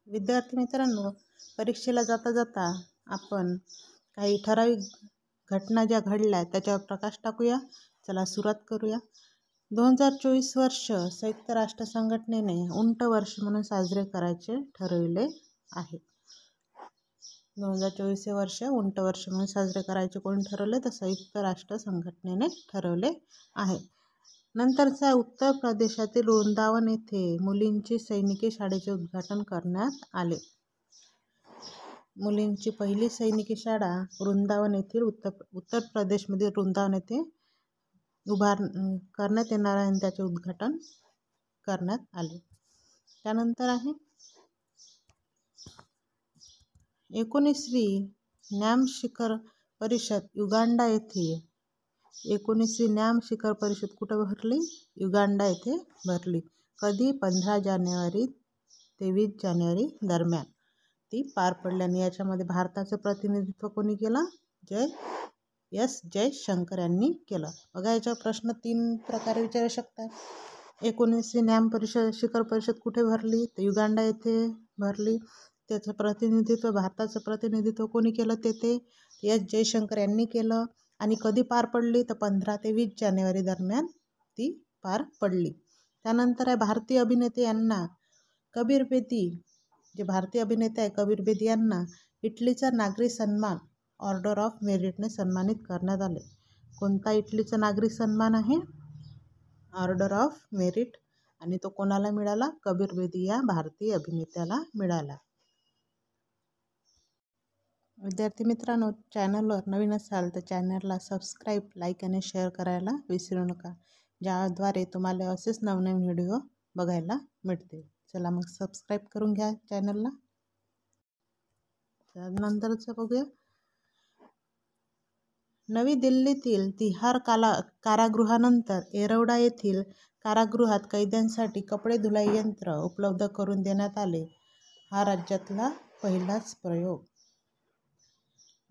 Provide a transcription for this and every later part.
विद्यार्थी मित्रांनो, परीक्षेला जाता जाता आपण काही ठराविक घटना ज्या घडल्या त्याच्यावर प्रकाश टाकूया. चला सुरुवात करूया. 2024 वर्ष संयुक्त राष्ट्र संघटनेने उंट वर्ष म्हणून साजरे करायचे ठरविले आहे. 2024 हे वर्ष उंट वर्ष म्हणून साजरे करायचे कोणी ठरवले? तर संयुक्त राष्ट्र संघटनेने ठरवले आहे. नंतरचा उत्तर प्रदेशातील वृंदावन येथे मुलींची सैनिकी शाळेचे उद्घाटन करण्यात आले. मुलींची पहिली सैनिकी शाळा वृंदावन येथील उत्तर प्रदेशमधील वृंदावन येथे करण्यात येणार आहे आणि त्याचे उद्घाटन करण्यात आले. त्यानंतर आहे 19वी नॅम शिखर परिषद युगांडा येथे. 19वी नॅम शिखर परिषद कुठं भरली? युगांडा येथे भरली. कधी? 15 जानेवारी ते 20 जानेवारी दरम्यान ती पार पडली. आणि याच्यामध्ये भारताचं प्रतिनिधित्व कोणी केलं? जयशंकर यांनी केलं. बघा, याचा प्रश्न 3 प्रकारे विचारू शकतात. 19वी नॅम शिखर परिषद कुठे भरली? तर युगांडा येथे भरली. त्याचं प्रतिनिधित्व, भारताचं प्रतिनिधित्व कोणी केलं? ते जयशंकर यांनी केलं. आणि कधी पार पडली? तर 15 ते 20 जानेवारी दरम्यान ती पार पडली. त्यानंतर आहे भारतीय अभिनेते यांना कबीर बेदी, जे भारतीय अभिनेते आहे कबीर बेदी यांना इटलीचा नागरी सन्मान ऑर्डर ऑफ मेरिटने सन्मानित करण्यात आले. कोणता इटलीचा नागरी सन्मान आहे? Order of merit. आणि तो कोणाला मिळाला? कबीर बेदी या भारतीय अभिनेत्याला मिळाला. विद्यार्थी मित्रांनो, चॅनलवर नवीन असाल तर चॅनलला सबस्क्राईब, लाईक आणि शेअर करायला विसरू नका, ज्याद्वारे तुम्हाला असेच नवनवीन व्हिडिओ बघायला मिळतील. चला मग सबस्क्राईब करून घ्या चॅनलला. त्यानंतरचं बघूया. नवी दिल्लीतील तिहार कारागृहानंतर येरवडा येथील कारागृहात कैद्यांसाठी कपडे धुलाई यंत्र उपलब्ध करून देण्यात आले. हा राज्यातला पहिलाच प्रयोग.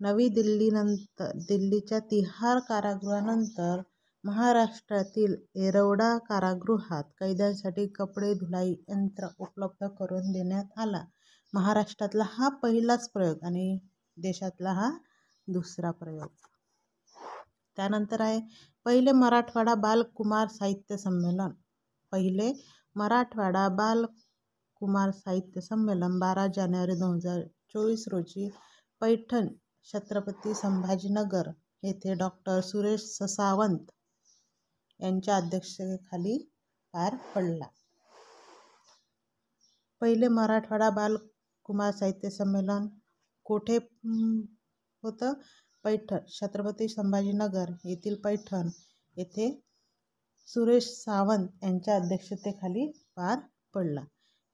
नवी दिल्लीच्या तिहार कारागृहानंतर महाराष्ट्रातील येरवडा कारागृहात कैद्यांसाठी कपडे धुलाई यंत्र उपलब्ध करून देण्यात आला. महाराष्ट्रातला हा पहिलाच प्रयोग आणि देशातला हा दुसरा प्रयोग. त्यानंतर आहे पहिले मराठवाडा बाल कुमार साहित्य संमेलन. पहिले मराठवाडा बाल कुमार साहित्य संमेलन 12 जानेवारी 2024 रोजी पैठण छत्रपती संभाजीनगर येथे डॉक्टर सुरेश सावंत यांच्या अध्यक्षतेखाली पार पडला. पहिले मराठवाडा बाल कुमार साहित्य संमेलन कोठे होतं? पैठण, छत्रपती संभाजीनगर येथील पैठण येथे सुरेश सावंत यांच्या अध्यक्षतेखाली पार पडला.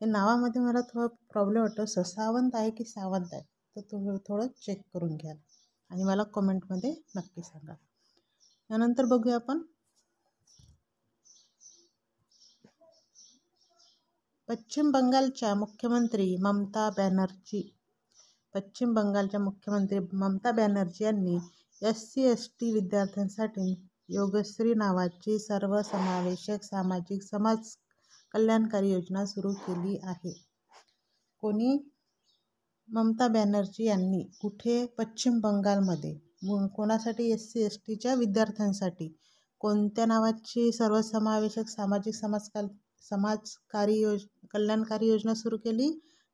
हे नावामध्ये मला थोडा प्रॉब्लेम वाटतो, सावंत आहे की सावंत आहे, तर तुम्ही थोडं चेक करून घ्या आणि मला कमेंटमध्ये नक्की सांगा. यानंतर बघूया आपण पश्चिम बंगालच्या मुख्यमंत्री ममता बॅनर्जी यांनी SC/ST विद्यार्थ्यांसाठी योगश्री नावाची सर्वसमावेशक सामाजिक समाज कल्याणकारी योजना सुरू केली आहे. कोणी? ममता बॅनर्जी यांनी. कुठे? पश्चिम बंगालमध्ये. कोणासाठी? SC/STच्या विद्यार्थ्यांसाठी. कोणत्या नावाची सर्वसमावेशक सामाजिक कल्याणकारी योजना सुरू केली?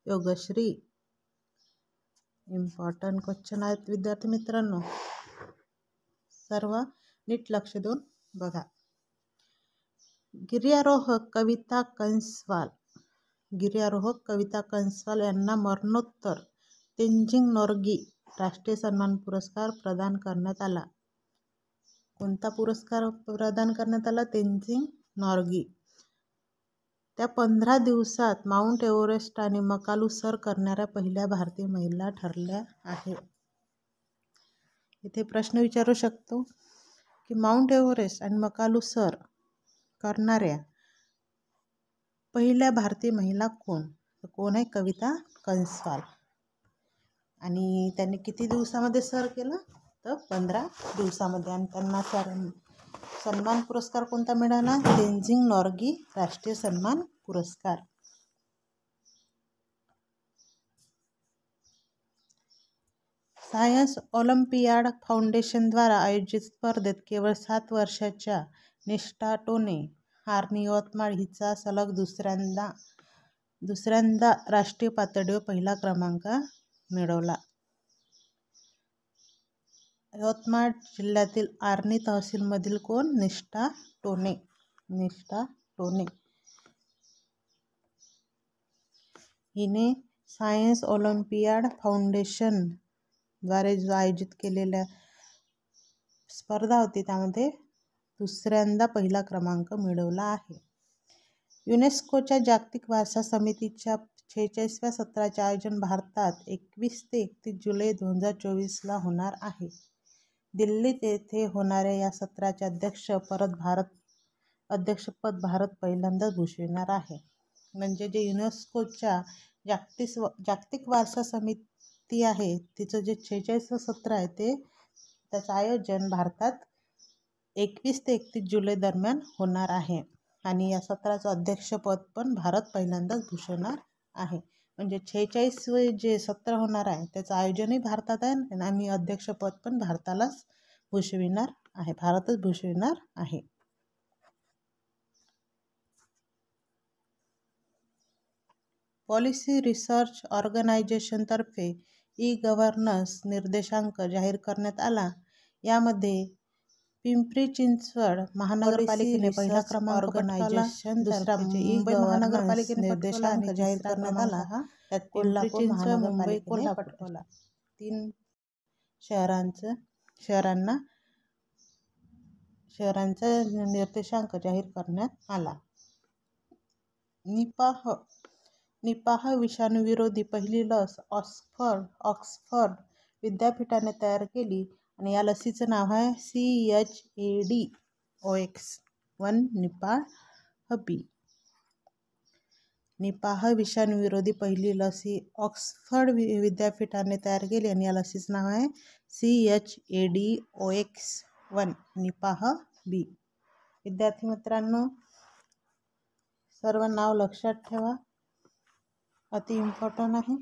योगश्री. इम्पॉर्टंट क्वेश्चन आहेत विद्यार्थी मित्रांनो, सर्व नीट लक्ष देऊन बघा. गिर्यारोहक कविता कंसवाल यांना मरणोत्तर तेंजिंग नॉर्गी राष्ट्रीय सन्मान पुरस्कार प्रदान करण्यात आला. कोणता पुरस्कार प्रदान करण्यात आला? तेंजिंग नॉर्गी. त्या 15 दिवसात माउंट एव्हरेस्ट आणि मकालू सर करणाऱ्या पहिल्या भारतीय महिला ठरल्या आहे. इथे प्रश्न विचारू शकतो की माउंट एव्हरेस्ट आणि मकालू सर करणाऱ्या पहिल्या भारतीय महिला कोण? तर कोण आहे? कविता कंसवाल. आणि त्यांनी किती दिवसामध्ये सर केलं? तर 15 दिवसामध्ये. आणि त्यांना सन्मान पुरस्कार कोणता मिळाला? तेंजिंग नॉर्गी राष्ट्रीय सन्मान पुरस्कार. सायन्स ऑलिम्पियाड फाउंडेशनद्वारा आयोजित स्पर्धेत केवळ 7 वर्षाच्या निष्ठा टोने हारनी यवतमाळ हिचा सलग दुसऱ्यांदा राष्ट्रीय पातळीवर पहिला क्रमांक मिळवला. यवतमाळ जिल्ह्यातील आर्णी तहसीलमधील कोण? निष्ठा टोने. हिने सायन्स ऑलिम्पियाड फाउंडेशन द्वारे जो आयोजित केलेल्या स्पर्धा होती त्यामध्ये दुसऱ्यांदा पहिला क्रमांक मिळवला आहे. युनेस्कोच्या जागतिक वारसा समितीच्या 46व्या सत्राचे आयोजन भारतात 21 ते 31 जुलै 2024 ला होणार आहे. दिल्लीत येथे होणाऱ्या या सत्राचे अध्यक्षपद भारत पहिल्यांदाच भूषविणार आहे. म्हणजे जे युनेस्कोच्या जागतिक वारसा समिती आहे तिचं जे 46वं सत्र आहे त्याचं आयोजन भारतात 21 ते 31 जुलै दरम्यान होणार आहे. आणि या सत्राचं अध्यक्षपद पण भारत पहिल्यांदाच भूषवणार आहे. म्हणजे 46वे जे सत्र होणार आहे त्याचं आयोजनही भारतात आहे आणि अध्यक्षपद पण भारतच भूषविणार आहे. पॉलिसी रिसर्च ऑर्गनायझेशनतर्फे ई-गव्हर्नन्स निर्देशांक जाहीर करण्यात आला. यामध्ये पिंपरी चिंचवड महानगरपालिकेने पहिला क्रमांक पटकावला. दुसरा मुंबई महानगरपालिकेने निर्देशांक जाहीर करण्यात आला. त्यात पिंपरी चिंचवड, मुंबई, कोल्हापूर पटकावला. 3 शहरांचा निर्देशांक जाहीर करण्यात आला. निपाह विषाणूविरोधी पहिली लस ऑक्सफर्ड विद्यापीठाने तयार केली आणि या लसीचं नाव आहे CHAdOx1 निपाह-बी. निपाह विषाणूविरोधी पहिली लस ही ऑक्सफर्ड विद्यापीठाने तयार केली आणि या लसीचं नाव आहे CHAdOx1 निपाह-बी. विद्यार्थी मित्रांनो, सर्व नाव लक्षात ठेवा, अति इम्पॉर्टंट आहे.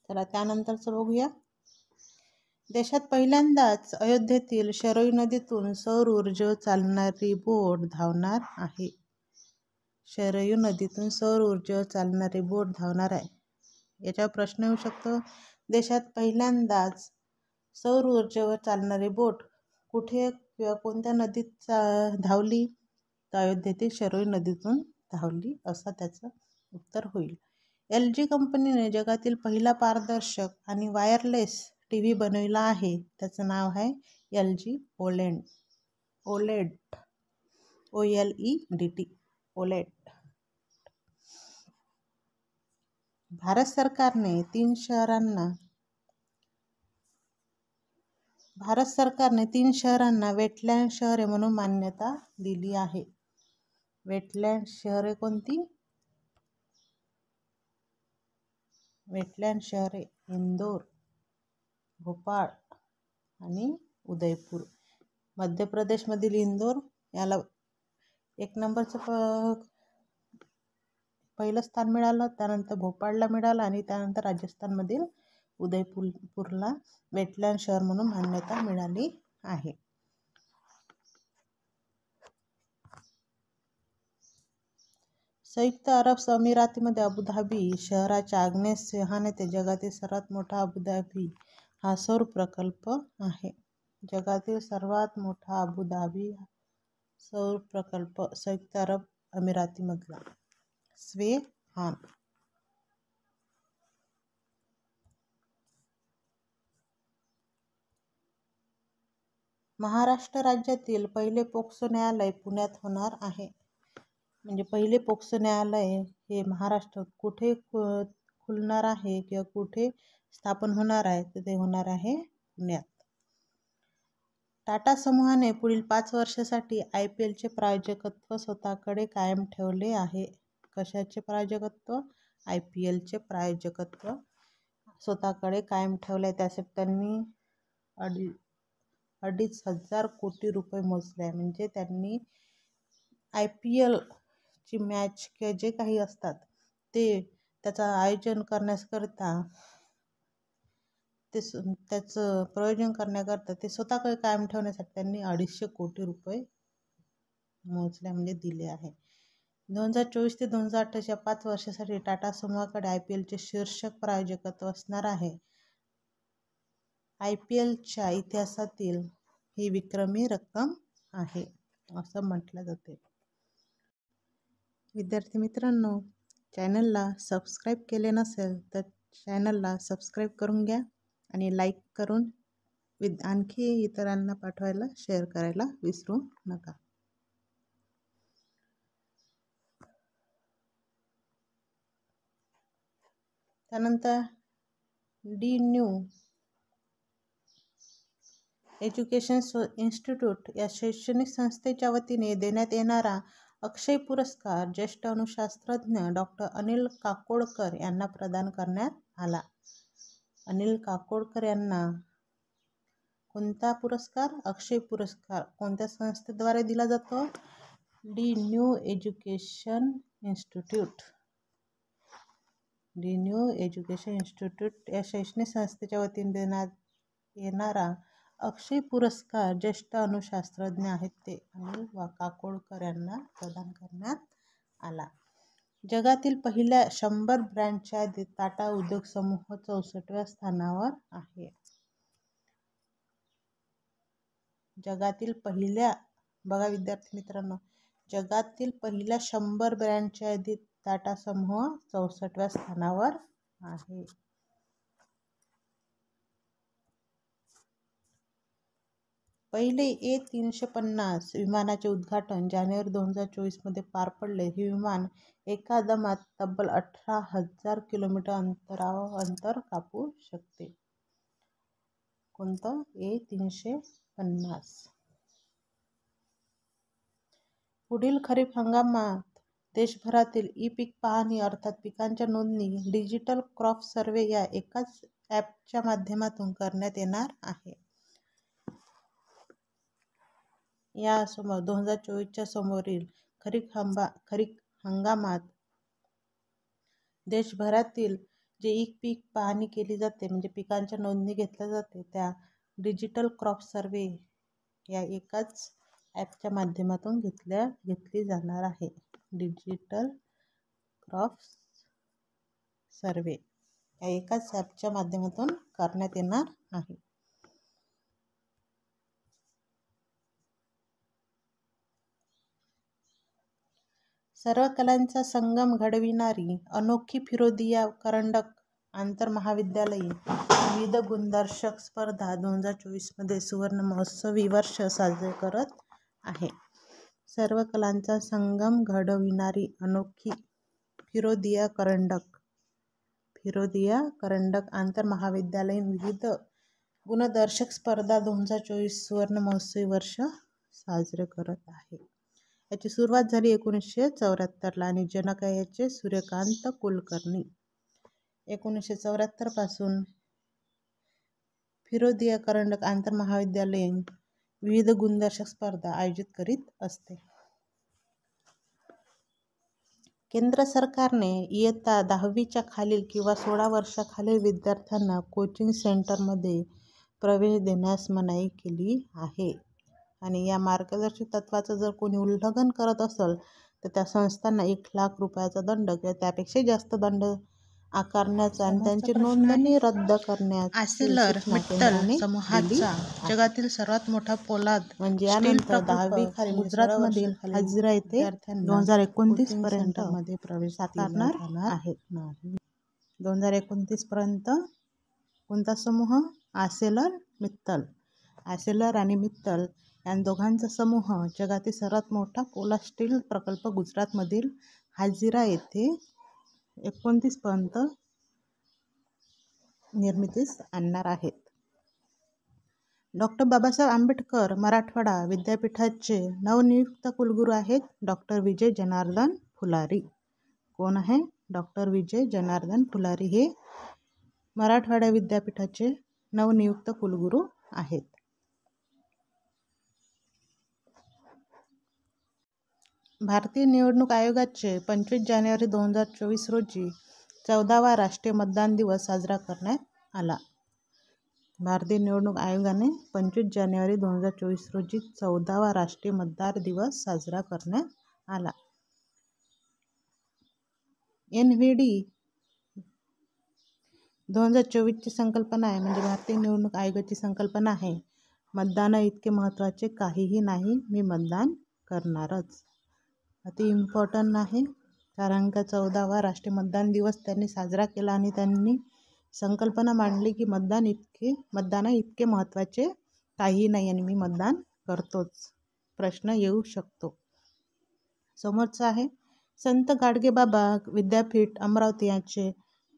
चला त्यानंतरचं बघूया. देशात पहिल्यांदाच अयोध्येतील शरयू नदीतून सौर ऊर्जेवर चालणारी बोट धावणार आहे. शरयू नदीतून सौर ऊर्जेवर चालणारी बोट धावणार आहे. याच्यावर प्रश्न येऊ शकतो. देशात पहिल्यांदाच सौर ऊर्जेवर चालणारी बोट कुठे किंवा कोणत्या नदीत धावली? तर अयोध्येतील शरयू नदीतून धावली असं त्याचं उत्तर होईल. LG कंपनीने जगातील पहिला पारदर्शक आणि वायरलेस टीव्ही बनविला आहे. त्याचं नाव आहे LG OLED. OLED. भारत सरकारने 3 शहरांना वेटलँड शहरे म्हणून मान्यता दिली आहे. वेटलँड शहरे कोणती? वेटलँड शहरे इंदोर, भोपाळ आणि उदयपूर. मध्य प्रदेशमधील इंदोर याला 1 नंबरचं पहिलं स्थान मिळालं. त्यानंतर भोपाळला मिळालं आणि त्यानंतर राजस्थानमधील उदयपूरला वेटलँड शहर म्हणून मान्यता मिळाली आहे. संयुक्त अरब अमिरातीमध्ये अबुधाबी शहराच्या आग्नेय ते जगातील सर्वात मोठा अबुधाबी हा सौर प्रकल्प आहे. जगातील सर्वात मोठा अबुधाबी सौर प्रकल्प संयुक्त अरब अमिरातीमधला स्वेहान. महाराष्ट्र राज्यातील पहिले पोक्सो न्यायालय पुण्यात होणार आहे. म्हणजे पहिले पोक्सो न्यायालय हे महाराष्ट्रात कुठे खुलणार आहे किंवा कुठे स्थापन होणार आहे तर ते होणार आहे पुण्यात. टाटा समूहाने पुढील 5 वर्षांसाठी IPLचे प्रायोजकत्व स्वतःकडे कायम ठेवले आहे. कशाचे प्रायोजकत्व? IPLचे प्रायोजकत्व स्वतःकडे कायम ठेवले. त्यासाठी त्यांनी 2,500 कोटी रुपये मोजले आहे. म्हणजे त्यांनी IPL ची मॅच किंवा जे काही असतात त्याचं आयोजन करण्याकरिता त्याचं प्रयोजन करण्याकरता ते स्वतःकडे कायम ठेवण्यासाठी त्यांनी 250 कोटी रुपये मोजल्या म्हणजे दिले आहे. 2024 ते 2028 या 5 वर्षासाठी टाटा समूहाकडे IPLचे शीर्षक प्रायोजकत्व असणार आहे. IPLच्या इतिहासातील ही विक्रमी रक्कम आहे असं म्हटलं जाते. विद्यार्थी मित्रांनो, चॅनलला सबस्क्राईब केले नसेल तर चॅनलला सबस्क्राईब करून घ्या आणि लाईक करून आणखी इतरांना पाठवायला शेअर करायला विसरू नका. त्यानंतर डी-न्यू एज्युकेशन इन्स्टिट्यूट या शैक्षणिक संस्थेच्या वतीने देण्यात येणारा अक्षय पुरस्कार ज्येष्ठ अणुशास्त्रज्ञ डॉक्टर अनिल काकोडकर यांना प्रदान करण्यात आला. अनिल काकोडकर यांना कोणता पुरस्कार? अक्षय पुरस्कार कोणत्या संस्थेद्वारे दिला जातो? D-new education institute. D-new education institute या शैक्षणिक संस्थेच्या वतीने देण्यात येणारा अक्षय पुरस्कार ज्येष्ठ अणुशास्त्रज्ञ आहेत ते अनिल काकोडकर यांना प्रदान करण्यात आला. जगातील पहिल्या 100 ब्रँडच्या यादीत टाटा उद्योग समूह 64व्या स्थानावर आहे. जगातील पहिल्या, बघा विद्यार्थी मित्रांनो, जगातील पहिल्या 100 ब्रँडच्या यादीत टाटा समूह 64व्या स्थानावर आहे. पहिले A350 विमानाचे उद्घाटन जानेवारी 2024 मध्ये पार पडले. हे विमान एका दमात तब्बल 18,000 किलोमीटर अंतर कापू शकते. कोणतं? A350. पुढील खरीप हंगामात देशभरातील ई-पीक पाहणी अर्थात पिकांच्या नोंदणी डिजिटल क्रॉप सर्व्हे या एकाच ॲपच्या माध्यमातून करण्यात येणार आहे. या 2024च्या समोरील खरीप हंगामात देशभरातील जे ई-पीक पाहणी केली जाते म्हणजे पिकांच्या नोंदणी घेतल्या जाते त्या डिजिटल क्रॉप सर्व्हे या एकाच ॲपच्या माध्यमातून घेतली जाणार आहे. डिजिटल क्रॉप सर्व्हे या एकाच ॲपच्या माध्यमातून करण्यात येणार आहे. सर्व कलांचा संगम घडविणारी अनोखी फिरोदिया करंडक आंतरमहाविद्यालयीन विविध गुणदर्शक स्पर्धा 2024 मध्ये सुवर्ण महोत्सवी वर्ष साजरे करत आहे. सर्व कलांचा संगम घडविणारी अनोखी फिरोदिया करंडक आंतरमहाविद्यालयीन विविध गुणदर्शक स्पर्धा 2024 सुवर्ण महोत्सवी वर्ष साजरे करत आहे. याची सुरुवात झाली 1974ला आणि जनक आहे याचे सूर्यकांत कुलकर्णी. 1974 पासून फिरोदिया करंडक आंतरमहाविद्यालयीन विविध गुणदर्शक स्पर्धा आयोजित करीत असते. केंद्र सरकारने इयत्ता 10वीच्या खालील किंवा 16 वर्षाखालील विद्यार्थ्यांना कोचिंग सेंटरमध्ये प्रवेश देण्यास मनाई केली आहे आणि या मार्गदर्शक तत्त्वाचं जर कोणी उल्लंघन करत असेल तर त्या संस्थांना 1 लाख रुपयाचा दंड किंवा त्यापेक्षा जास्त दंड आकारण्याचा आणि त्यांची नोंदणी रद्द करण्याची ArcelorMittal समूहाचा जगातील सर्वात मोठा पोलाद म्हणजे यानंतर 10वी खालील गुजरातमधील हाजिरा येथे 2029 पर्यंत मध्ये प्रवेश साकारणार आहेत. 2029 पर्यंत कोणता समूह? आर्सेलर आणि मित्तल या दोघांचा समूह जगातील सर्वात मोठा पोलाद स्टील प्रकल्प गुजरातमधील हाजिरा येथे 29 पर्यंत निर्मितीस आणणार आहेत. डॉक्टर बाबासाहेब आंबेडकर मराठवाडा विद्यापीठाचे नवनियुक्त कुलगुरू आहेत डॉक्टर विजय जनार्दन फुलारी. कोण आहे? डॉक्टर विजय जनार्दन फुलारी हे मराठवाडा विद्यापीठाचे नवनियुक्त कुलगुरू आहेत. भारतीय निवडणूक आयोगाचे 25 जानेवारी 2024 रोजी 14वा राष्ट्रीय मतदान दिवस साजरा करण्यात आला. भारतीय निवडणूक आयोगाने 25 जानेवारी 2024 रोजी 14वा राष्ट्रीय मतदार दिवस साजरा करण्यात आला. NVD 2024ची संकल्पना आहे, म्हणजे भारतीय निवडणूक आयोगाची संकल्पना आहे, मतदान इतके महत्त्वाचे काहीही नाही, मी मतदान करणारच. अति इम्पॉर्टंट आहे, कारण का 14वा राष्ट्रीय मतदान दिवस त्यांनी साजरा केला आणि त्यांनी संकल्पना मांडली की मतदान इतके महत्त्वाचे काहीही नाही आणि मी मतदान करतोच. प्रश्न येऊ शकतो. समोरचा आहे संत गाडगेबाबा विद्यापीठ अमरावती यांचे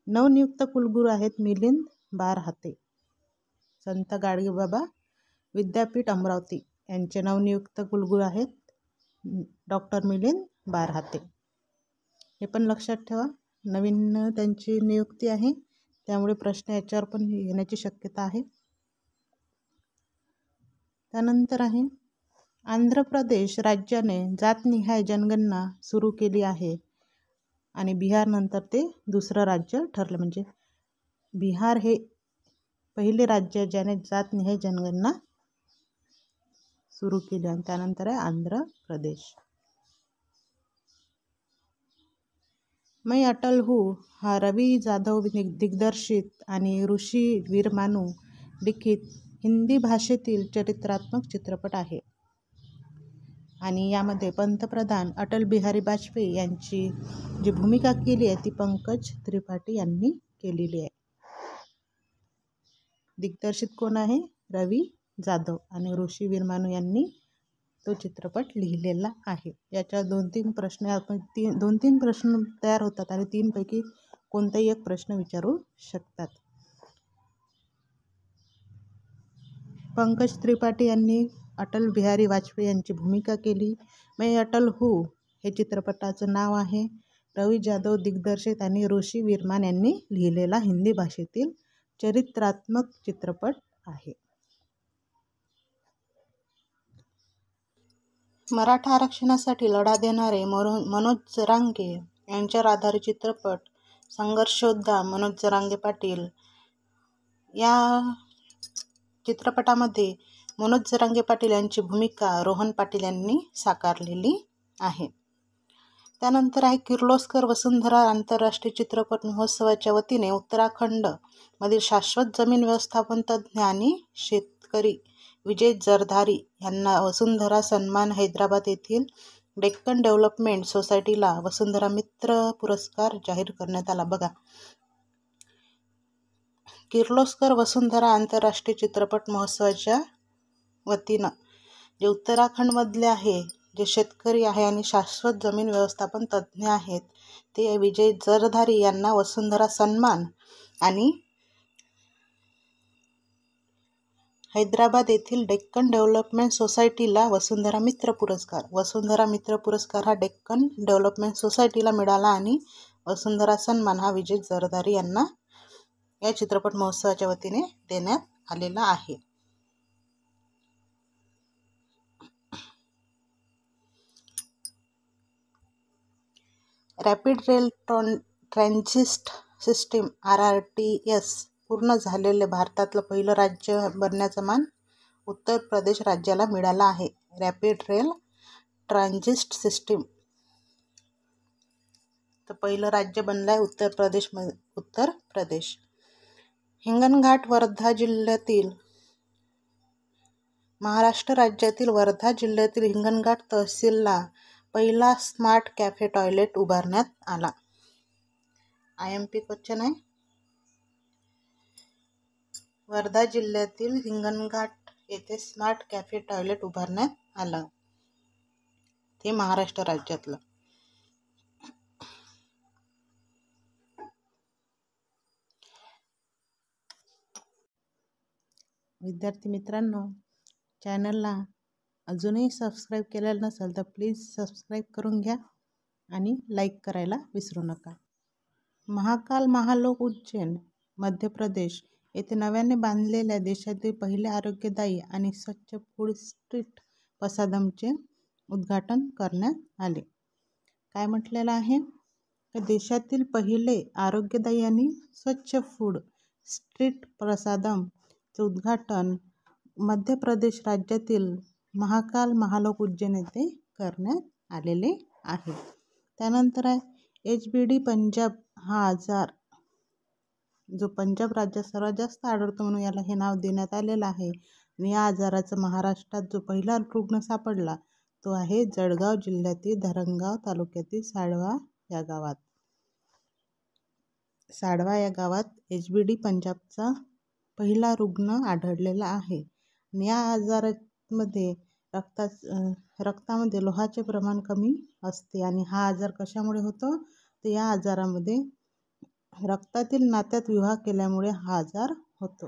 नवनियुक्त कुलगुरू आहेत मिलिंद बारहाते. संत गाडगेबाबा विद्यापीठ अमरावती यांचे नवनियुक्त कुलगुरू आहेत डॉक्टर मिलिंद बारहाते. हे पण लक्षात ठेवा, नवीन त्यांची नियुक्ती आहे, त्यामुळे प्रश्न याच्यावर पण येण्याची शक्यता आहे. त्यानंतर आहे आंध्र प्रदेश राज्याने जातनिहाय जनगणना सुरू केली आहे आणि बिहारनंतर ते दुसरं राज्य ठरलं. म्हणजे बिहार हे पहिले राज्य ज्याने जातनिहाय जनगणना सुरू केली आणि त्यानंतर आहे आंध्र प्रदेश. मैं अटल हूँ हा रवी जाधव दिग्दर्शित आणि ऋषी वीरमानू लिखित हिंदी भाषेतील चरित्रात्मक चित्रपट आहे आणि यामध्ये पंतप्रधान अटल बिहारी वाजपेयी यांची जी भूमिका केली आहे ती पंकज त्रिपाठी यांनी केलेली आहे. दिग्दर्शित कोण आहे? रवी जाधव आणि ऋषी वीरमानू यांनी तो चित्रपट लिहिलेला आहे. याच्यावर 2-3 प्रश्न आपण 2-3 प्रश्न तयार होतात आणि 3 पैकी कोणताही एक प्रश्न विचारू शकतात. पंकज त्रिपाठी यांनी अटल बिहारी वाजपेयी यांची भूमिका केली. मैं अटल हूँ हे चित्रपटाचं नाव आहे. रवी जाधव दिग्दर्शित आणि ऋषी वीरमान यांनी लिहिलेला हिंदी भाषेतील चरित्रात्मक चित्रपट आहे. मराठा आरक्षणासाठी लढा देणारे मनोज जरांगे यांच्यावर आधारित चित्रपट संघर्षयोद्धा मनोज जरांगे पाटील. या चित्रपटामध्ये मनोज जरांगे पाटील यांची भूमिका रोहन पाटील यांनी साकारलेली आहे. त्यानंतर आहे किर्लोस्कर वसुंधरा आंतरराष्ट्रीय चित्रपट महोत्सवाच्या वतीने उत्तराखंड मधील शाश्वत जमीन व्यवस्थापन तज्ज्ञ आणि शेतकरी विजय जरधारी यांना वसुंधरा सन्मान हैदराबाद येथील डेक्कन डेव्हलपमेंट सोसायटीला वसुंधरा मित्र पुरस्कार जाहीर करण्यात आला. बघा, किर्लोस्कर वसुंधरा आंतरराष्ट्रीय चित्रपट महोत्सवाच्या वतीनं जे उत्तराखंडमधले आहे, जे शेतकरी आहे आणि शाश्वत जमीन व्यवस्थापन तज्ज्ञ आहेत, ते विजय जरधारी यांना वसुंधरा सन्मान आणि हैदराबाद येथील डेक्कन डेव्हलपमेंट सोसायटीला वसुंधरा मित्र पुरस्कार. वसुंधरा मित्र पुरस्कार हा डेक्कन डेव्हलपमेंट सोसायटीला मिळाला आणि वसुंधरा सन्मान हा विजय जरधारी यांना या चित्रपट महोत्सवाच्या वतीने देण्यात आलेला आहे. Rapid rail transit system RRTS पूर्ण झालेले भारतातलं पहिलं राज्य बनण्याचा मान उत्तर प्रदेश राज्याला मिळाला आहे. रॅपिड रेल ट्रान्झिट सिस्टीम तर पहिलं राज्य बनलं आहे उत्तर प्रदेश. हिंगणघाट वर्धा जिल्ह्यातील महाराष्ट्र राज्यातील वर्धा जिल्ह्यातील हिंगणघाट तहसीलला पहिला स्मार्ट कॅफे टॉयलेट उभारण्यात आला. IMP क्वेश्चन आहे. वर्धा जिल्ह्यातील हिंगणघाट येथे स्मार्ट कॅफे टॉयलेट उभारण्यात आलं. ते महाराष्ट्र राज्यातलं. विद्यार्थी मित्रांनो, चॅनलला अजूनही सबस्क्राईब केलेलं नसेल तर प्लीज सबस्क्राईब करून घ्या आणि लाईक करायला विसरू नका. महाकाल महालोक उज्जैन मध्य प्रदेश येथे नव्याने बांधलेल्या देशातील पहिले आरोग्यदायी आणि स्वच्छ फूड स्ट्रीट प्रसादमचे उद्घाटन करण्यात आले. काय म्हटलेलं आहे? देशातील पहिले आरोग्यदायी आणि स्वच्छ फूड स्ट्रीट प्रसादम चं उद्घाटन मध्य प्रदेश राज्यातील महाकाल महालोक उज्जैन येथे करण्यात आलेले आहे. त्यानंतर आहे HBD पंजाब हा आजार जो पंजाब राज्यात सर्वात जास्त आढळतो म्हणून याला हे नाव देण्यात आलेलं आहे. आणि या आजाराचा महाराष्ट्रात जो पहिला रुग्ण सापडला तो आहे जळगाव जिल्ह्यातील धरणगाव तालुक्यातील साडवा या गावात HBD पंजाबचा पहिला रुग्ण आढळलेला आहे. आणि या आजारामध्ये रक्तामध्ये लोहाचे प्रमाण कमी असते. आणि हा आजार कशामुळे होतो तर या आजारामध्ये रक्तातील नात्यात विवाह केल्यामुळे हा आजार होतो.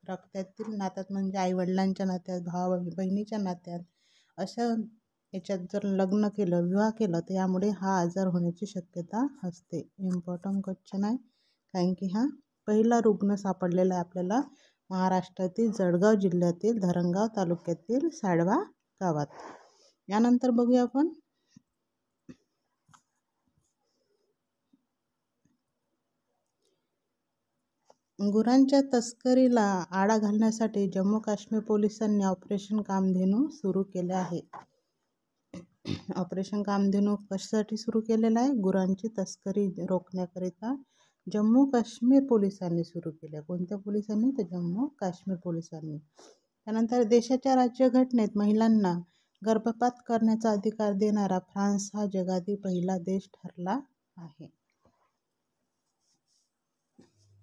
रक्तातील नात्यात म्हणजे आईवडिलांच्या नात्यात, भावा बहिणीच्या नात्यात अशा याच्यात जर लग्न केलं, विवाह केलं तर यामुळे हा आजार होण्याची शक्यता असते. इम्पॉर्टंट क्वेश्चन आहे कारण की हा पहिला रुग्ण सापडलेला आहे आपल्याला महाराष्ट्रातील जळगाव जिल्ह्यातील धरणगाव तालुक्यातील साडवा गावात. यानंतर बघूया आपण गुरांच्या तस्करीला आळा घालण्यासाठी जम्मू काश्मीर पोलिसांनी ऑपरेशन कामधेनू सुरू केले आहे. ऑपरेशन कामधेनू कशासाठी सुरू केलेलं आहे? गुरांची तस्करी रोखण्याकरिता जम्मू काश्मीर पोलिसांनी सुरू केले. कोणत्या पोलिसांनी? तर जम्मू काश्मीर पोलिसांनी. त्यानंतर देशाच्या राज्यघटनेत महिलांना गर्भपात करण्याचा अधिकार देणारा फ्रान्स हा जगातील पहिला देश ठरला आहे.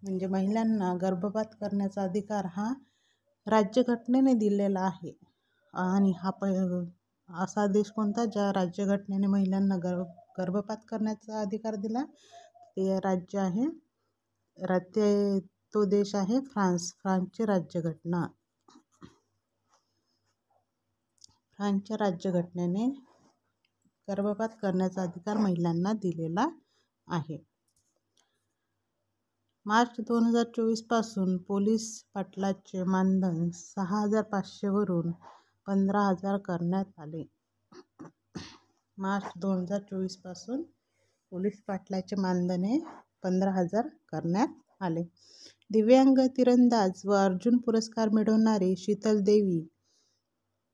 म्हणजे महिलांना गर्भपात करण्याचा अधिकार हा राज्यघटनेने दिलेला आहे. आणि हा असा देश कोणता ज्या राज्यघटनेने महिलांना गर्भपात करण्याचा अधिकार दिला? ते राज्य आहे तो देश आहे फ्रान्स. फ्रान्सची राज्यघटना. फ्रान्सच्या राज्यघटनेने गर्भपात करण्याचा अधिकार महिलांना दिलेला आहे. मार्च 2024 पासून पोलीस पाटलाचे मानधन 6,500 वरून 15,000 करण्यात आले. मार्च 2024 पासून पोलीस पाटलाचे मानधन हे 15,000 करण्यात आले. दिव्यांग तिरंदाज व अर्जुन पुरस्कार मिळवणारी शीतल देवी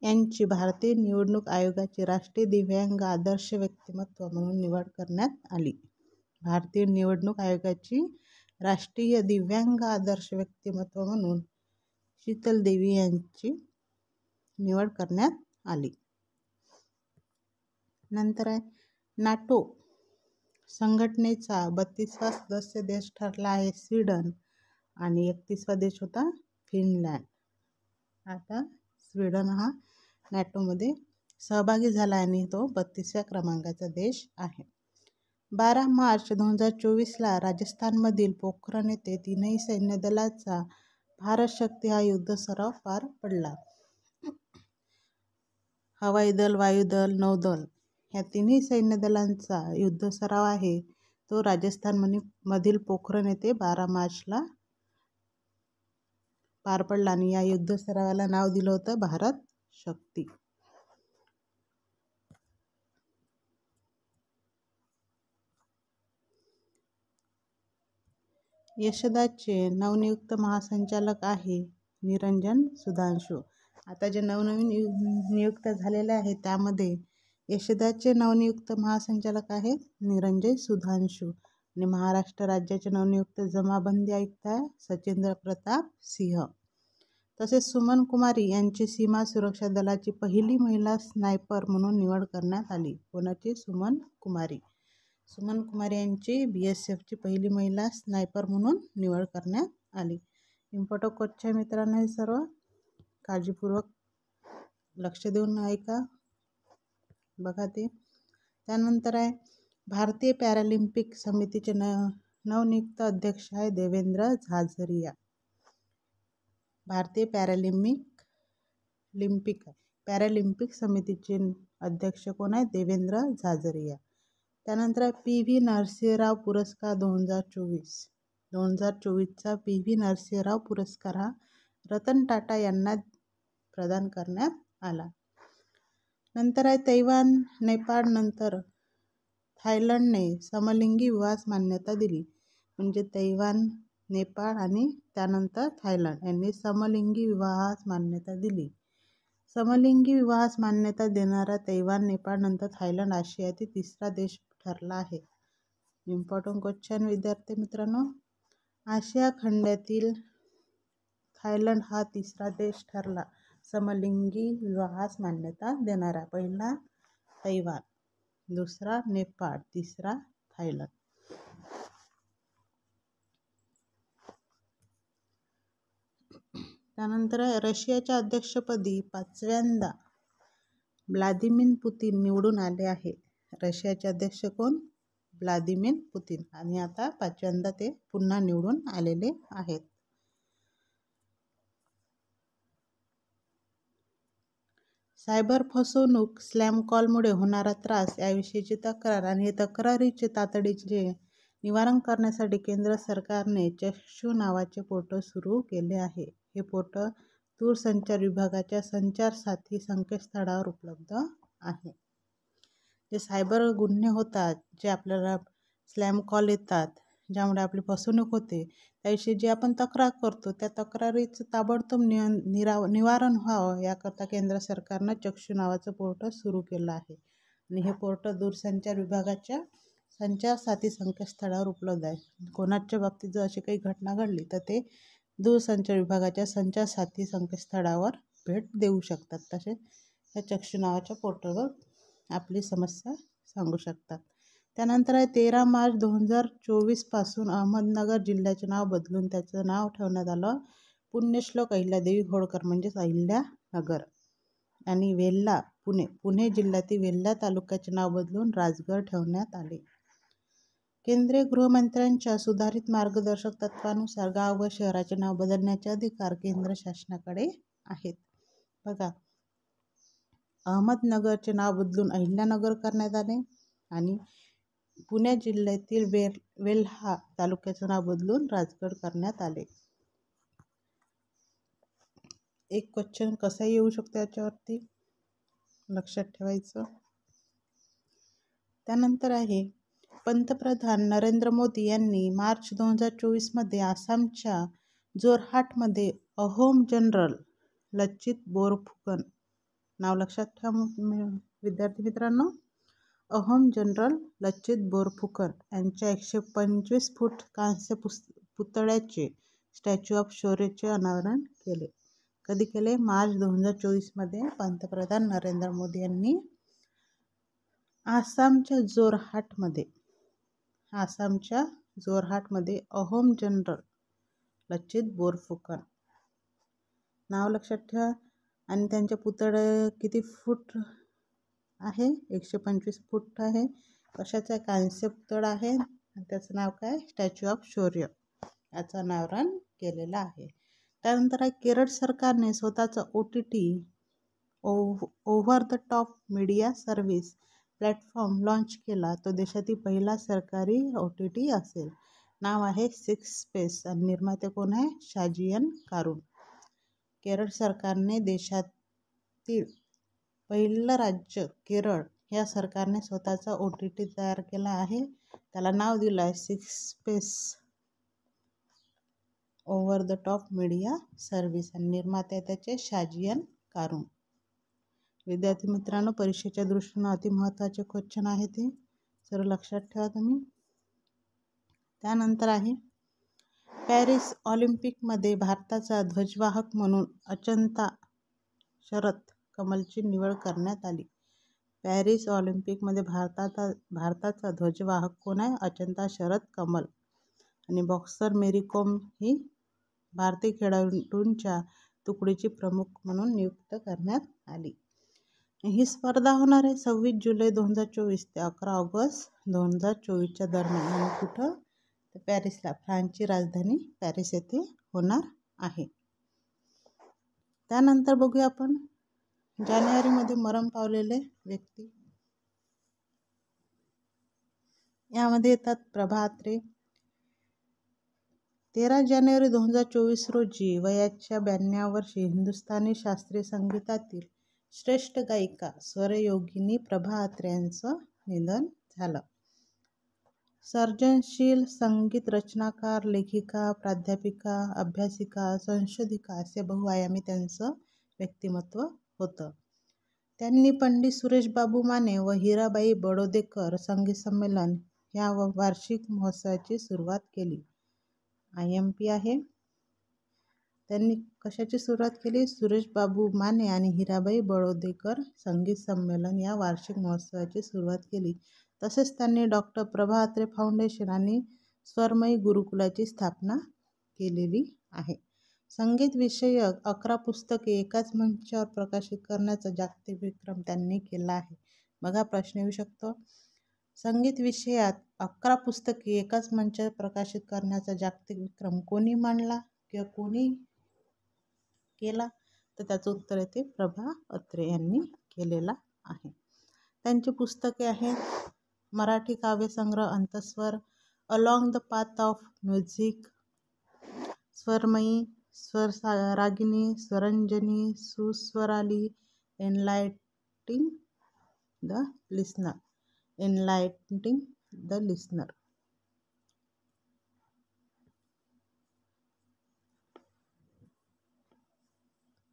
यांची भारतीय निवडणूक आयोगाची राष्ट्रीय दिव्यांग आदर्श व्यक्तिमत्व म्हणून निवड करण्यात आली. भारतीय निवडणूक आयोगाची राष्ट्रीय दिव्यांग आदर्श व्यक्तिमत्व म्हणून शीतल देवी यांची निवड करण्यात आली. नंतर आहे नाटो संघटनेचा 32वा सदस्य देश ठरला आहे स्वीडन आणि 31वा देश होता फिनलँड. आता स्वीडन हा नॅटोमध्ये सहभागी झाला आणि तो 32व्या क्रमांकाचा देश आहे. 12 मार्च 2024ला राजस्थानमधील पोखरण येथे तीनही सैन्य दलाचा भारत शक्ती हा युद्ध सराव पार पडला. हवाई दल, वायुदल, नौदल ह्या तिन्ही सैन्य दलांचा युद्ध सराव आहे तो राजस्थानमधील पोखरण येथे 12 मार्चला पार पडला. आणि या युद्ध सरावाला नाव दिलं होतं भारत शक्ती. यशदाचे नवनियुक्त महासंचालक आहे निरंजन सुधांशू. आता जे नवनवीन नियुक्त झालेले आहेत त्यामध्ये यशदाचे नवनियुक्त महासंचालक आहेत निरंजन सुधांशू. आणि महाराष्ट्र राज्याचे नवनियुक्त जमाबंदी आयुक्त आहे सचिंद्र प्रताप सिंह. तसेच सुमन कुमारी यांची सीमा सुरक्षा दलाची पहिली महिला स्नायपर म्हणून निवड करण्यात आली. कोणाची? सुमन कुमारी. सुमन कुमारी यांची BSFची पहिली महिला स्नायपर म्हणून निवड करण्यात आली. इम्पॉर्टंट क्वेश्चन मित्रांनो, हे सर्व काळजीपूर्वक लक्ष देऊन ऐका, बघा ते. त्यानंतर आहे भारतीय पॅरालिम्पिक समितीचे नवनियुक्त अध्यक्ष आहे देवेंद्र झाझरिया. भारतीय पॅरालिम्पिक समितीचे अध्यक्ष कोण आहे? देवेंद्र झाझरिया. त्यानंतर PV नरसिंहराव पुरस्कार 2024चा PV नरसिंहराव पुरस्कार हा रतन टाटा यांना प्रदान करण्यात आला. नंतर आहे तैवान, नेपाळ नंतर थायलंडने समलिंगी विवाहास मान्यता दिली. म्हणजे तैवान नेपाळ आणि त्यानंतर थायलंड यांनी समलिंगी विवाहास मान्यता दिली. समलिंगी विवाहास मान्यता देणारा तैवान, नेपाळ नंतर थायलंड आशियातील तिसरा देश ठरला आहे. इम्पॉर्टंट क्वेश्चन विद्यार्थी मित्रांनो, आशिया खंडातील थायलंड हा तिसरा देश ठरला समलिंगी विवाहास मान्यता देणारा. पहिला तैवान, दुसरा नेपाळ, तिसरा थायलंड. त्यानंतर रशियाच्या अध्यक्षपदी 5व्यांदा व्लादिमीर पुतिन निवडून आले आहे. रशियाचे अध्यक्ष कोण? Vladimir Putin. आणि आता 5व्यांदा ते पुन्हा निवडून आलेले आहेत. सायबर फसवणूक, स्पॅम कॉलमुळे होणारा त्रास याविषयीची तक्रार आणि तक्रारीचे तातडीचे निवारण करण्यासाठी केंद्र सरकारने चक्षु नावाचे पोर्टल सुरू केले आहे. हे पोर्टल दूरसंचार विभागाच्या संचार साथी संकेतस्थळावर उपलब्ध आहे. जे सायबर गुन्हे होतात, जे आपल्याला स्पॅम कॉल येतात, ज्यामुळे आपली फसवणूक होते, त्याविषयी जे आपण तक्रार करतो, त्या तक्रारीचं ताबडतोब निवारण व्हावं याकरता केंद्र सरकारनं चक्षु नावाचं पोर्टल सुरू केलं आहे. आणि हे पोर्टल दूरसंचार विभागाच्या संचार साथी संकेतस्थळावर उपलब्ध आहे. कोणाच्या बाबतीत जर अशी काही घटना घडली तर ते दूरसंचार विभागाच्या संचार साथी संकेतस्थळावर भेट देऊ शकतात. तसेच या चक्षु नावाच्या पोर्टलवर आपली समस्या सांगू शकतात. त्यानंतर आहे 13 मार्च 2024 पासून अहमदनगर जिल्ह्याचे नाव बदलून त्याचं नाव ठेवण्यात आलं पुण्यश्लोक अहिल्यादेवी होळकर म्हणजेच अहिल्यानगर. आणि वेल्हा पुणे जिल्ह्यातील वेल्हा तालुक्याचे नाव बदलून राजगड ठेवण्यात आले. केंद्रीय गृहमंत्र्यांच्या सुधारित मार्गदर्शक तत्वानुसार गाव व शहराचे नाव बदलण्याचे अधिकार केंद्र शासनाकडे आहेत. बघा, अहमदनगरचे नाव बदलून अहिल्यानगर करण्यात आले आणि पुणे जिल्ह्यातील वेल्हा तालुक्याचं नाव बदलून राजगड करण्यात आले. एक क्वेश्चन कसा येऊ शकतो याच्यावरती लक्षात ठेवायचं. त्यानंतर आहे पंतप्रधान नरेंद्र मोदी यांनी मार्च 2024 मध्ये आसामच्या जोरहाटमध्ये अहोम जनरल लचित बोरफुकन, नाव लक्षात ठेवा विद्यार्थी मित्रांनो, अहोम जनरल लचित बोरफुकन यांच्या 125 फूट कांस्य पुतळ्याचे स्टॅच्यू ऑफ शौर्यचे अनावरण केले. कधी केले? मार्च 2024 मध्ये पंतप्रधान नरेंद्र मोदी यांनी आसामच्या जोरहाटमध्ये अहोम जनरल लचित बोरफुकन, नाव लक्षात ठेवा. आणि त्यांचे पुतळे किती फूट आहे? 125 फूट आहे. कशाचा? कांस्य पुतळा आहे. त्याचं नाव काय? स्टॅच्यू ऑफ शौर्य याचं अनावरण केलेलं आहे. त्यानंतर आहे केरळ सरकारने स्वतःचा OTT over the top media service platform launch केला. तो देशातील पहिला सरकारी OTT असेल. नाव आहे 6 स्पेस आणि निर्माते कोण आहे? शाजियन कारून. केरळ सरकारने देशातील पहिलं राज्य केरळ या सरकारने स्वतःचा OTT तयार केला आहे. त्याला नाव दिलं आहे 6 space over the top media service आणि निर्माते त्याचे शाजियन कारून. विद्यार्थी मित्रांनो, परीक्षेच्या दृष्टीने अति महत्त्वाचे क्वेश्चन आहे ते सर्व लक्षात ठेवा तुम्ही. त्यानंतर आहे पॅरिस ऑलिम्पिकमध्ये भारताचा ध्वजवाहक म्हणून अचंता शरथ कमलची निवड करण्यात आली. पॅरिस ऑलिम्पिकमध्ये भारताचा ध्वजवाहक कोण आहे? अचंता शरथ कमल. आणि बॉक्सर मेरी कोम ही भारतीय खेळाडूंच्या तुकडीची प्रमुख म्हणून नियुक्त करण्यात आली. ही स्पर्धा होणार आहे 26 जुलै 2024 ते 11 ऑगस्ट 2024 दरम्यान. आणि कुठं? पॅरिसला, फ्रान्सची राजधानी पॅरिस येथे होणार आहे. त्यानंतर बघूया आपण जानेवारीमध्ये मरण पावलेले व्यक्ती. यामध्ये येतात प्रभा अत्रे. 13 जानेवारी 2024 रोजी वयाच्या 92 वर्षी हिंदुस्थानी शास्त्रीय संगीतातील श्रेष्ठ गायिका स्वरयोगिनी प्रभा अत्रे यांचं निधन झालं. सर्जनशील संगीत रचनाकार, लेखिका, प्राध्यापिका, अभ्यासिका, संशोधिका असे बहुआयामी त्यांचं व्यक्तिमत्व होतं. त्यांनी पंडित सुरेशबाबू माने व हिराबाई बडोदेकर संगीत संमेलन या वार्षिक महोत्सवाची सुरुवात केली. IMP आहे. त्यांनी कशाची सुरुवात केली? सुरेशबाबू माने आणि हिराबाई बडोदेकर संगीत संमेलन या वार्षिक महोत्सवाची सुरुवात केली. तसेच त्यांनी डॉक्टर प्रभा अत्रे फाउंडेशन आणि स्वरमयी गुरुकुलाची स्थापना केलेली आहे. संगीत विषयक 11 पुस्तके एकाच मंचावर प्रकाशित करण्याचा जागतिक विक्रम त्यांनी केला आहे. बघा, प्रश्न येऊ शकतो. संगीत विषयात 11 पुस्तके एकाच मंचावर प्रकाशित करण्याचा जागतिक विक्रम कोणी मांडला किंवा कोणी केला? तर त्याचं उत्तर येते प्रभा अत्रे यांनी केलेला आहे. त्यांची पुस्तके आहेत मराठी काव्यसंग्रह Antaswar, along the path of music, Swarmayi, Swararagini, Swaranjani, Suswarali, enlightening the listener.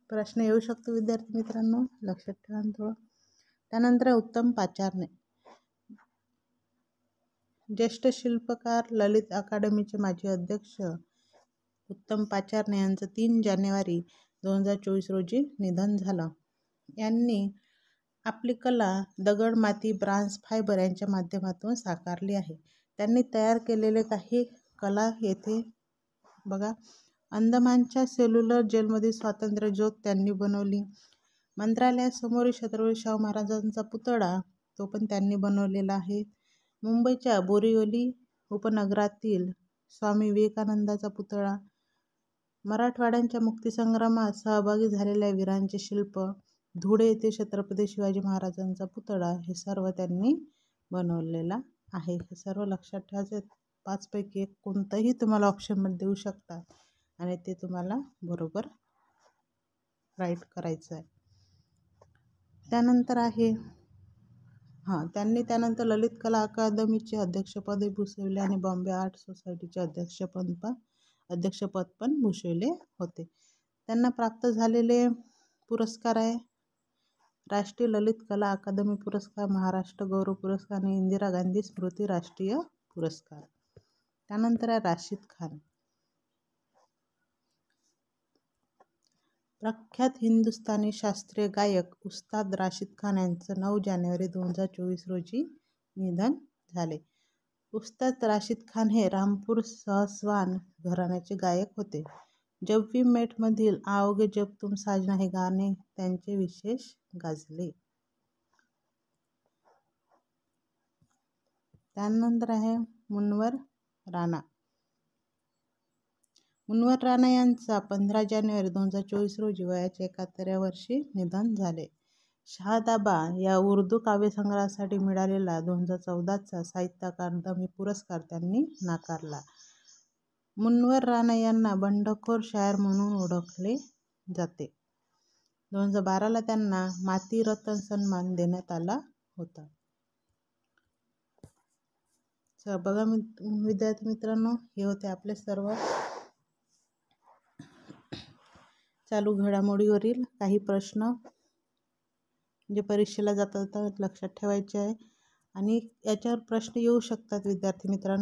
प्रश्न येऊ शकतो विद्यार्थी मित्रांनो, लक्षात ठेवा थोडं. त्यानंतर उत्तम पाचारणे. ज्येष्ठ शिल्पकार, ललित अकादमीचे माजी अध्यक्ष उत्तम पाचारणे यांचं 3 जानेवारी 2024 रोजी निधन झालं. यांनी आपली कला दगड, माती, ब्रास, फायबर यांच्या माध्यमातून साकारली आहे. त्यांनी तयार केलेले काही कला येथे बघा. अंदमानच्या सेल्युलर जेलमधील स्वातंत्र्य ज्योत त्यांनी बनवली. मंत्रालयासमोरील छत्रपती शाहू महाराजांचा पुतळा तो पण त्यांनी बनवलेला आहे. मुंबईच्या बोरिवली उपनगरातील स्वामी विवेकानंदाचा पुतळा, मराठवाड्याच्या मुक्तीसंग्रामात सहभागी झालेल्या वीरांचे शिल्प, धुळे येथे छत्रपती शिवाजी महाराजांचा पुतळा, हे सर्व त्यांनी बनवलेला आहे. हे सर्व लक्षात ठेवायचे. 5 पैकी एक कोणतंही तुम्हाला ऑप्शनमध्ये देऊ शकता आणि ते तुम्हाला बरोबर राईट करायचं आहे. त्यानंतर आहे त्यांनी त्यानंतर ललित कला अकादमीचे अध्यक्षपदही भूषविले आणि बॉम्बे आर्ट सोसायटीचे अध्यक्षपद पण भूषविले होते. त्यांना प्राप्त झालेले पुरस्कार आहे राष्ट्रीय ललित कला अकादमी पुरस्कार, महाराष्ट्र गौरव पुरस्कार आणि इंदिरा गांधी स्मृती राष्ट्रीय पुरस्कार. त्यानंतर आहे राशिद खान. प्रख्यात हिंदुस्थानी शास्त्रीय गायक उस्ताद राशिद खान यांचं 9 जानेवारी 2024 रोजी निधन झाले. उस्ताद राशिद खान हे रामपूर सहसवान घराण्याचे गायक होते. जब वी मेटमधील आओगे जब तुम साजना हे गाणे त्यांचे विशेष गाजले. त्यानंतर आहे मुनवर राणा. मुनवर राणा यांचा 15 जानेवारी 2024 रोजी वयाच्या 71व्या वर्षी निधन झाले. शहादाबा या उर्दू काव्यसंग्रहासाठी मिळालेला 2014चा साहित्य अकादमी पुरस्कार त्यांनी नाकारला. मुनवर राणा यांना बंडखोर शायर म्हणून ओळखले जाते. 2012ला त्यांना माती रत्न सन्मान देण्यात आला होता. बघा विद्यार्थी मित्रांनो, हे होते आपले सर्व चालू घडामोडीवरील काही प्रश्न जे परीक्षेला जातात लक्षात ठेवायचे आहे आणि याच्यावर प्रश्न येऊ शकतात विद्यार्थी मित्रांनो.